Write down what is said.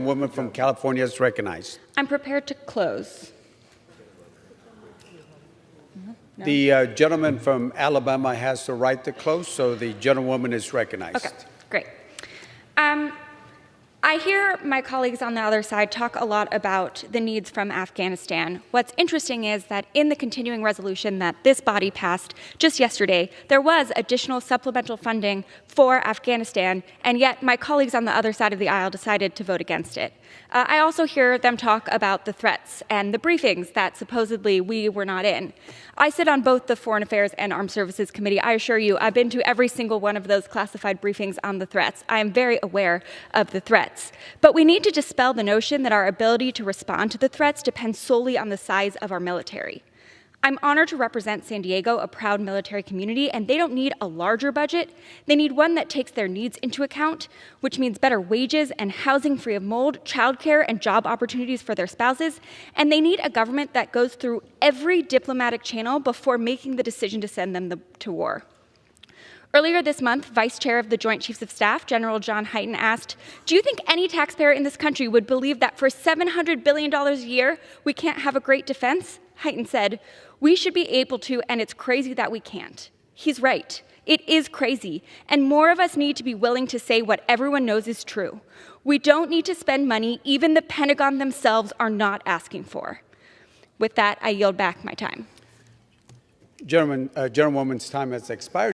Woman from California is recognized. I'm prepared to close. No? The gentleman from Alabama has the right to close, so the gentlewoman is recognized. Okay, great. I hear my colleagues on the other side talk a lot about the needs from Afghanistan. What's interesting is that in the continuing resolution that this body passed just yesterday, there was additional supplemental funding for Afghanistan, and yet my colleagues on the other side of the aisle decided to vote against it. I also hear them talk about the threats and the briefings that supposedly we were not in. I sit on both the Foreign Affairs and Armed Services Committee. I assure you, I've been to every single one of those classified briefings on the threats. I am very aware of the threats. But we need to dispel the notion that our ability to respond to the threats depends solely on the size of our military. I'm honored to represent San Diego, a proud military community, and they don't need a larger budget. They need one that takes their needs into account, which means better wages and housing free of mold, childcare and job opportunities for their spouses, and they need a government that goes through every diplomatic channel before making the decision to send them to war. Earlier this month, Vice Chair of the Joint Chiefs of Staff, General John Hyten, asked, "Do you think any taxpayer in this country would believe that for $700 billion a year, we can't have a great defense?" Hyten said, "We should be able to, and it's crazy that we can't." He's right. It is crazy, and more of us need to be willing to say what everyone knows is true. We don't need to spend money even the Pentagon themselves are not asking for. With that, I yield back my time. Gentlewoman's time has expired.